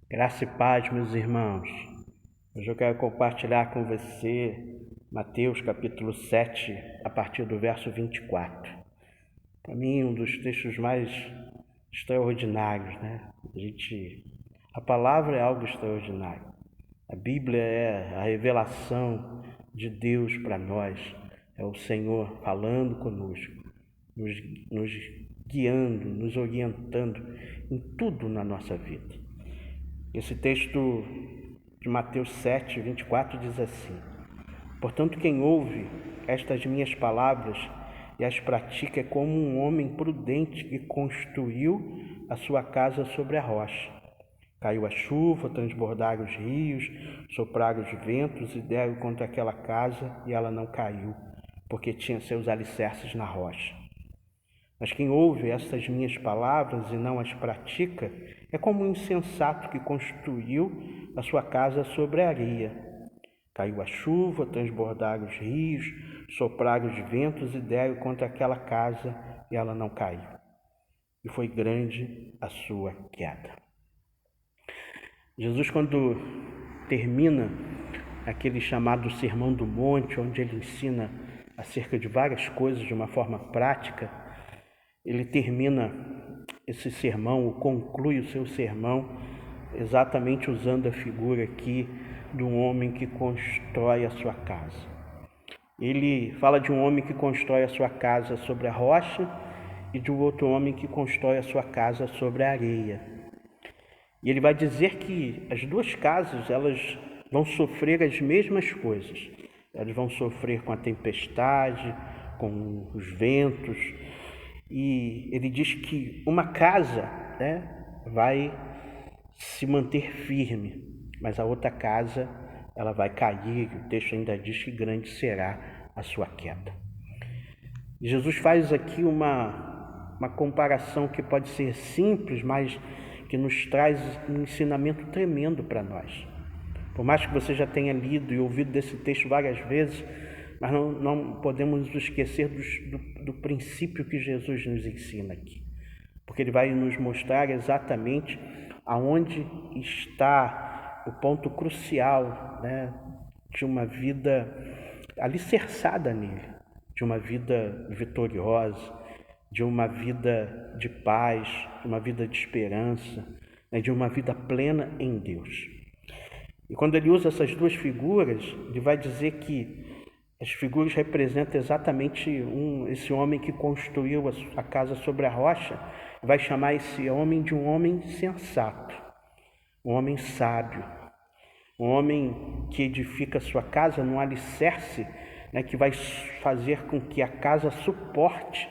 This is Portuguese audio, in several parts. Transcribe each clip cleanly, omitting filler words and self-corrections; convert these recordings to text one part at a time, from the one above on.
Graça e paz, meus irmãos. Hoje eu quero compartilhar com você Mateus capítulo 7, a partir do verso 24. Para mim, um dos textos mais extraordinários, né? A palavra é algo extraordinário. A Bíblia é a revelação de Deus para nós. É o Senhor falando conosco, nos guiando, nos orientando em tudo na nossa vida. Esse texto de Mateus 7, 24 diz assim: Portanto, quem ouve estas minhas palavras e as pratica é como um homem prudente que construiu a sua casa sobre a rocha. Caiu a chuva, transbordaram os rios, sopraram os ventos e deram contra aquela casa, e ela não caiu, porque tinha seus alicerces na rocha. Mas quem ouve estas minhas palavras e não as pratica é como um insensato que construiu a sua casa sobre a areia. Caiu a chuva, transbordaram os rios, sopraram os ventos e deram contra aquela casa, e ela não caiu. E foi grande a sua queda. Jesus, quando termina aquele chamado Sermão do Monte, onde ele ensina acerca de várias coisas de uma forma prática, ele termina esse sermão, ou conclui o seu sermão, exatamente usando a figura aqui de um homem que constrói a sua casa. Ele fala de um homem que constrói a sua casa sobre a rocha e de um outro homem que constrói a sua casa sobre a areia. E ele vai dizer que as duas casas, elas vão sofrer as mesmas coisas. Elas vão sofrer com a tempestade, com os ventos. E ele diz que uma casa, vai se manter firme, mas a outra casa ela vai cair. O texto ainda diz que grande será a sua queda. Jesus faz aqui uma comparação que pode ser simples, mas que nos traz um ensinamento tremendo para nós. Por mais que você já tenha lido e ouvido desse texto várias vezes, mas não podemos nos esquecer do princípio que Jesus nos ensina aqui. Porque ele vai nos mostrar exatamente aonde está o ponto crucial, de uma vida alicerçada nele, de uma vida vitoriosa, de uma vida de paz, de uma vida de esperança, de uma vida plena em Deus. E quando ele usa essas duas figuras, ele vai dizer que as figuras representam exatamente esse homem que construiu a casa sobre a rocha. Vai chamar esse homem de um homem sensato, um homem sábio, um homem que edifica a sua casa num alicerce, que vai fazer com que a casa suporte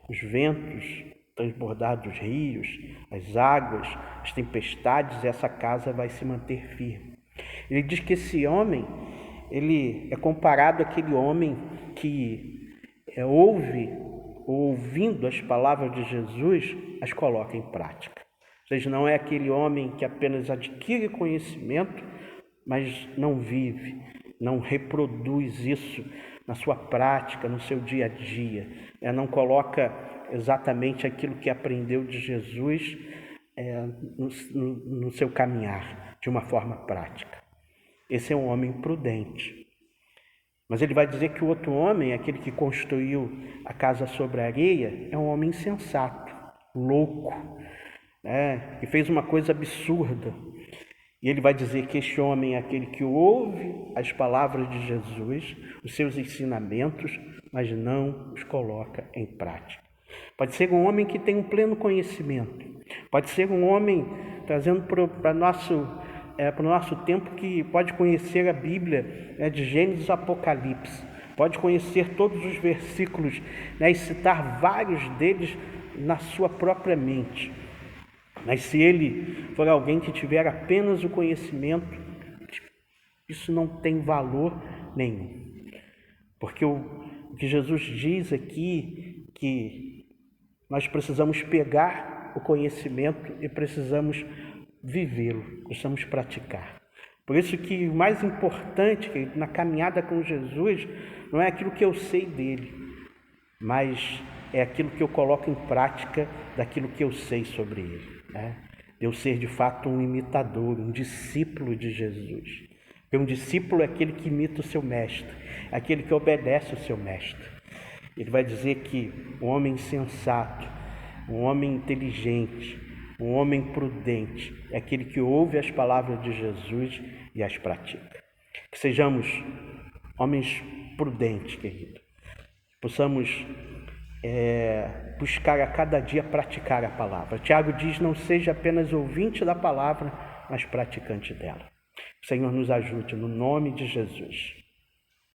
os ventos, transbordar dos rios, as águas, as tempestades, e essa casa vai se manter firme. Ele diz que esse homem, ele é comparado àquele homem que ouvindo as palavras de Jesus, as coloca em prática. Ou seja, não é aquele homem que apenas adquire conhecimento, mas não vive, não reproduz isso na sua prática, no seu dia a dia. Não coloca exatamente aquilo que aprendeu de Jesus no seu caminhar, de uma forma prática. Esse é um homem prudente. Mas ele vai dizer que o outro homem, aquele que construiu a casa sobre a areia, é um homem insensato, louco, que fez uma coisa absurda. E ele vai dizer que este homem é aquele que ouve as palavras de Jesus, os seus ensinamentos, mas não os coloca em prática. Pode ser um homem que tem um pleno conhecimento. Pode ser um homem, trazendo para o nosso tempo, que pode conhecer a Bíblia, de Gênesis a Apocalipse. Pode conhecer todos os versículos, e citar vários deles na sua própria mente. Mas se ele for alguém que tiver apenas o conhecimento, isso não tem valor nenhum. Porque o que Jesus diz aqui, que nós precisamos pegar o conhecimento e precisamos vivê-lo, precisamos praticar. Por isso que o mais importante na caminhada com Jesus não é aquilo que eu sei dele, mas é aquilo que eu coloco em prática daquilo que eu sei sobre ele. de eu ser de fato um imitador, um discípulo de Jesus. Porque um discípulo é aquele que imita o seu mestre, aquele que obedece o seu mestre. Ele vai dizer que um homem sensato, um homem inteligente, um homem prudente é aquele que ouve as palavras de Jesus e as pratica. Que sejamos homens prudentes, querido. Possamos buscar a cada dia praticar a palavra. Tiago diz, não seja apenas ouvinte da palavra, mas praticante dela. O Senhor nos ajude, no nome de Jesus.